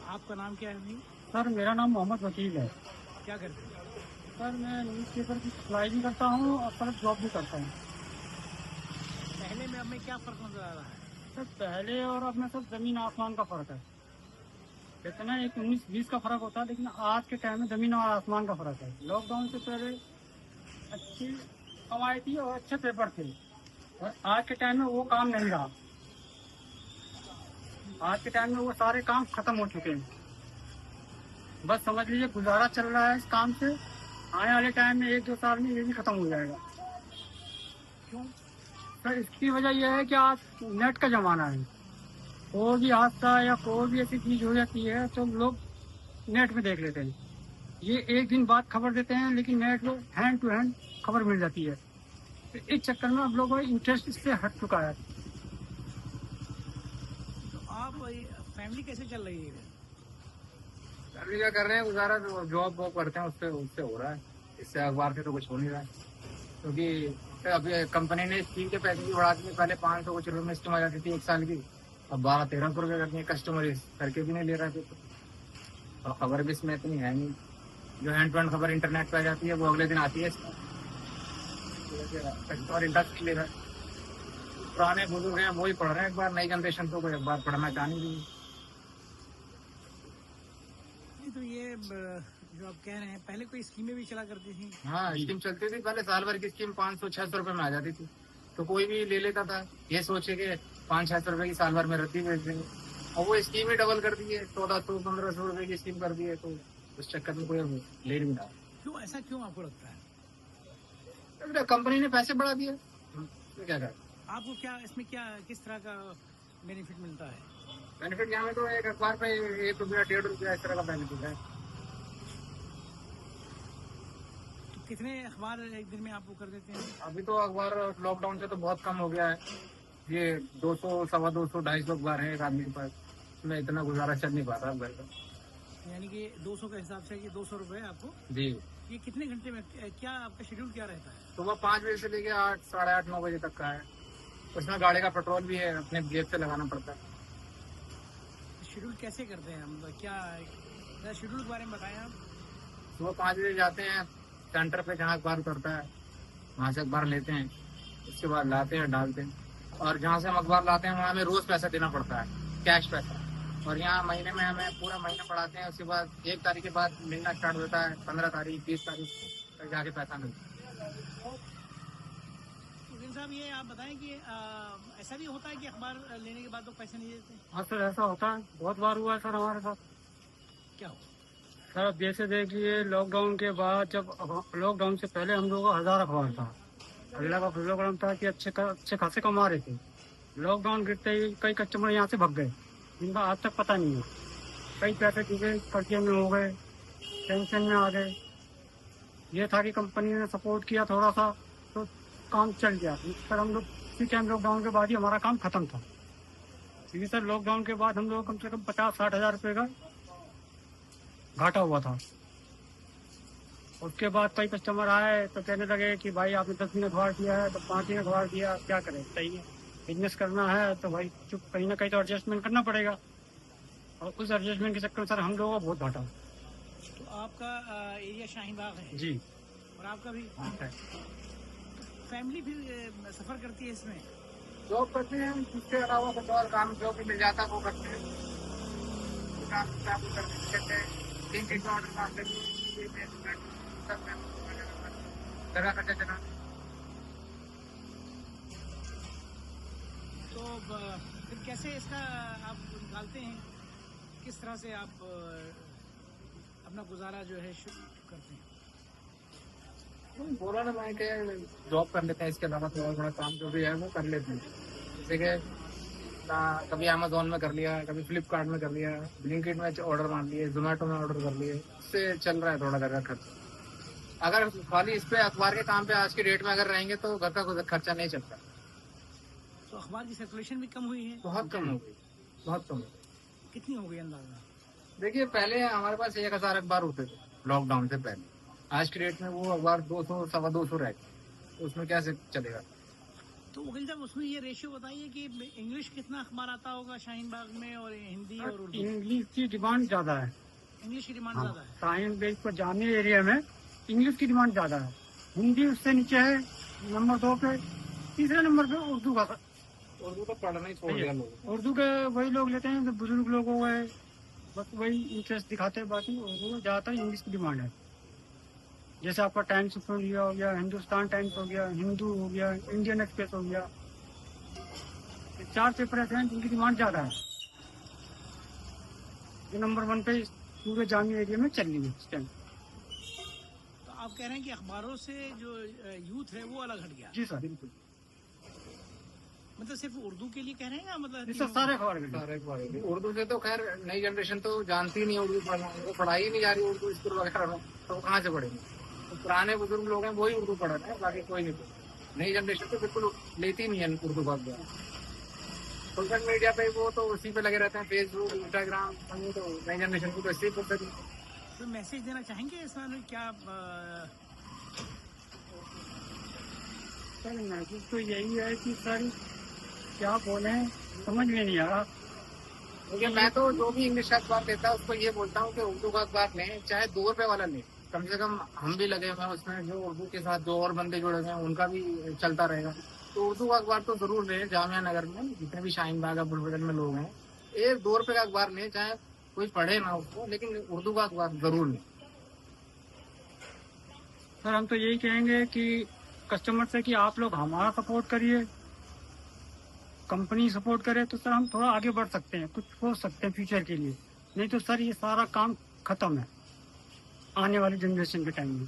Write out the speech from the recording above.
आपका नाम क्या है भाई? सर मेरा नाम मोहम्मद वकील है। क्या करते हैं? सर मैं न्यूज़पेपर की सप्लाई भी करता हूँ और प्लस जॉब भी करता हूँ। पहले में अब में क्या फ़र्क नज़र आ रहा है? सर पहले और अब में सब जमीन आसमान का फर्क है। इतना एक 19-20 का फर्क होता है, लेकिन आज के टाइम में जमीन और आसमान का फर्क है। लॉकडाउन से पहले अच्छी कमाई थी और अच्छे पेपर थे, और आज के टाइम में वो काम नहीं रहा। आज के टाइम में वो सारे काम खत्म हो चुके हैं। बस समझ लीजिए गुजारा चल रहा है इस काम से। आने वाले टाइम में 1-2 साल में ये भी खत्म हो जाएगा। क्यों? सर इसकी वजह यह है कि आज नेट का जमाना है। कोई भी हादसा या कोई भी ऐसी चीज हो जाती है तो लोग नेट में देख लेते हैं। ये एक दिन बाद खबर देते हैं, लेकिन नेट में हैंड टू हैंड खबर मिल जाती है। तो इस चक्कर में अब लोगों का इंटरेस्ट इससे हट चुका है। तो आप फैमिली कैसे चल रही है? अभी क्या कर रहे हैं, गुजारा जो जॉब वॉब करते हैं उससे उससे हो रहा है। इससे अखबार से तो कुछ हो नहीं रहा है, क्योंकि अभी कंपनी ने स्कीम के पैसे भी बढ़ा दिए। पहले 500 कुछ रुपये में स्कीम आ जाती थी 1 साल की, अब 1200-1300 रुपये करती है। कस्टमर इस करके भी नहीं ले रहा है फिर। और खबर भी इसमें इतनी है नहीं। जो हैंड टू हैंड खबर इंटरनेट पे आ जाती है वो अगले दिन आती है इसमें। कस्टमर इंटरेस्ट ले रहा है। पुराने बुजुर्ग हैं वही पढ़ रहे हैं अखबार, नई जनरेशन तो कोई अखबार पढ़ना चाह नहीं रही। नहीं तो ये जो आप कह रहे हैं, पहले कोई स्कीमें भी चला करती थी। हाँ, स्कीम चलती थी पहले। साल भर की स्कीम 500-600 रुपए में आ जाती थी, तो कोई भी ले लेता था ये सोचे कि 500-600 रुपए की साल भर में रद्दी भेज देंगे। और वो स्कीम ही डबल कर दी है, 1400-1500 रुपए की स्कीम कर दी है, तो उस चक्कर में कोई ले नहीं रहा। क्यों, ऐसा क्यों आपको लगता है? तो कंपनी ने पैसे बढ़ा दिए, तो क्या करें। आपको क्या इसमें क्या किस तरह का बेनिफिट मिलता है? बेनिफिट यहाँ में तो एक अखबार पे 1 रुपया 1.5 रुपया इस तरह का बेनिफिट है। तो कितने अखबार एक दिन में आपको कर देते हैं? अभी तो अखबार लॉकडाउन से तो बहुत कम हो गया है। ये 200, 250, 250 अखबार है एक आदमी के पास। उसमें इतना गुजारा चल नहीं पाता घर का। यानी कि 200 के हिसाब से कि 200 रुपये आपको। जी। ये कितने घंटे में, क्या आपका शेड्यूल क्या रहता है? सुबह 5 बजे से लेके 8, साढ़े 8, 9 बजे तक का है। उसमें गाड़ी का पेट्रोल भी है, अपने जेब से लगाना पड़ता है। शेड्यूल कैसे करते हैं हम, क्या शेड्यूल के बारे में बताएं आप। सुबह 5 बजे जाते हैं सेंटर पे जहाँ अखबार उतरता है, वहाँ से अखबार लेते हैं। उसके बाद लाते हैं, डालते हैं। और जहाँ से हम अखबार लाते हैं वहाँ हमें रोज पैसा देना पड़ता है, कैश पैसा। और यहाँ महीने में हमें पूरा महीना पढ़ाते हैं। उसके बाद 1 तारीख के बाद मिलना स्टार्ट होता है, 15 तारीख 20 तारीख तक जाके पैसा मिलता है। उदिन साहब, ये आप बताएं कि ऐसा भी होता है कि अखबार लेने के बाद लोग पैसे नहीं देते? हाँ सर ऐसा होता है, बहुत बार हुआ है सर हमारे साथ। क्या हो? सर अब जैसे देखिए लॉकडाउन के बाद, जब लॉकडाउन से पहले हम लोगों का 1000 अखबार था। अगला का प्रोग्राम था कि अच्छे खासे कमा रहे थे। लॉकडाउन गिरते ही कई कस्टमर यहाँ से भाग गए, जिनका आज तक पता नहीं है। कई पैसे चीजें कर्जे में हो गए, टेंशन में आ गए। ये था कि कंपनी ने सपोर्ट किया थोड़ा सा तो काम चल गया। सर हम लोग इसी टाइम लॉकडाउन के बाद ही हमारा काम खत्म था। क्योंकि सर लॉकडाउन के बाद हम लोग कम से कम 50-60 हजार रुपये का घाटा हुआ था। उसके बाद कई कस्टमर आए तो कहने लगे कि भाई आपने 10 दिन अखबार दिया है तो 5 दिन अखबार दिया, क्या करें। सही है, बिजनेस करना है तो भाई चुप कहीं ना कहीं तो एडजस्टमेंट करना पड़ेगा। और उस एडजस्टमेंट के चक्कर में सर हम लोगों का बहुत घाटा। तो आपका एरिया शाहीन बाग है जी और आपका भी है। फैमिली फिर सफर करती है इसमें? जॉब करते हैं, उसके अलावा कुछ और काम जो भी मिल जाता है वो करते हैं। काम करते हैं, 3-3 ऑर्डर मारते हैं, जगह करके चला। तो फिर कैसे इसका आप निकालते हैं? किस तरह से आप अपना गुजारा जो है शुरू करते हैं? बोला ना मैं कि जॉब कर लेते हैं, इसके अलावा थोड़ा थोड़ा काम जो भी है वो कर लेते हैं। जैसे कि कभी अमेजोन में कर लिया, कभी फ्लिपकार्ट में कर लिया, ब्लिंकिट में ऑर्डर मार लिए, जोमेटो में ऑर्डर कर लिए। इससे चल रहा है थोड़ा घर का खर्च। अगर खाली इस पे अखबार के काम पे आज की डेट में अगर रहेंगे तो घर का कोई खर्चा नहीं चलता। तो अखबार की सर्कुलेशन भी कम हुई है? बहुत कम हो गई, बहुत कम हो गई। कितनी हो गई अंदाजा? देखिए पहले हमारे पास 1000 अखबार होते थे लॉकडाउन से पहले। आज की डेट में वो अखबार 200, 225 रह गए, तो उसमें कैसे चलेगा। तो वकील साहब उसमें ये रेशियो बताइए कि इंग्लिश कितना अखबार आता होगा शाहीन बाग में और हिंदी और उर्दू? इंग्लिश की डिमांड ज्यादा है। इंग्लिश की डिमांड हाँ, ज्यादा है। शाहीन बाग पर जामिया एरिया में इंग्लिश की डिमांड ज्यादा है। हिंदी उससे नीचे है नंबर 2 पे। तीसरे नंबर पे उर्दू का। उर्दू तो पढ़ना ही छोड़ दिया लोग। उर्दू के वही लोग लेते हैं जो बुजुर्ग लोग हो गए, बस वही इंटरेस्ट दिखाते हैं। बाकी उर्दू में ज्यादातर इंग्लिश की डिमांड है। जैसे आपका टाइम्स ऑफ इंडिया हो गया, हिंदुस्तान टाइम्स हो गया, हिंदू हो गया, इंडियन एक्सप्रेस हो गया, 4 पेपर ऐसे हैं जिनकी डिमांड ज्यादा है, जो नंबर 1 पे पूरे जामिया एरिया में चल रही है इस टाइम। तो आप कह रहे हैं कि अखबारों से जो यूथ है वो अलग हट गया? जी सर, बिल्कुल। मतलब सिर्फ उर्दू के लिए कह रहे हैं या मतलब सर सारे खबर सारे पढ़ेंगे। उर्दू से तो खैर नई जनरेशन तो जानती नहीं है उर्दू पढ़ना, उनको पढ़ाई ही नहीं जा रही उर्दू स्कूल वगैरह में, तो वो कहाँ से पढ़ेंगे? तो पुराने बुजुर्ग लोग हैं वही उर्दू पढ़ रहे हैं, बाकी कोई नहीं पढ़। नई जनरेशन तो बिल्कुल लेती नहीं है उर्दू का अखबार। सोशल मीडिया पे वो तो उसी पे लगे रहते हैं, फेसबुक, इंस्टाग्राम। तो नई जनरेशन को तो इसी पर तो मैसेज देना चाहेंगे इस में क्या? सर मैसेज तो यही है कि सर क्या बोले समझ में नहीं आ रहा। क्योंकि मैं तो जो भी इंग्लिश का अखबार लेता है उसको ये बोलता हूँ कि उर्दू का अखबार लें, चाहे 2 रुपए वाला लें, कम से कम हम भी लगे हुए हैं उसमें, जो उर्दू के साथ जो और बंदे जुड़े हुए हैं उनका भी चलता रहेगा। तो उर्दू का अखबार तो जरूर लें। जामिया नगर में जितने भी शाहीन बाग बुलबुल में लोग हैं, 1-2 रुपए का अखबार लें, चाहे कोई पढ़े ना उसको, लेकिन उर्दू का अखबार जरूर लें। सर हम तो यही कहेंगे कि कस्टमर से कि आप लोग हमारा सपोर्ट करिए, कंपनी सपोर्ट करे तो सर हम थोड़ा आगे बढ़ सकते हैं, कुछ सोच सकते हैं फ्यूचर के लिए। नहीं तो सर ये सारा काम खत्म है आने वाली जनरेशन के टाइम में।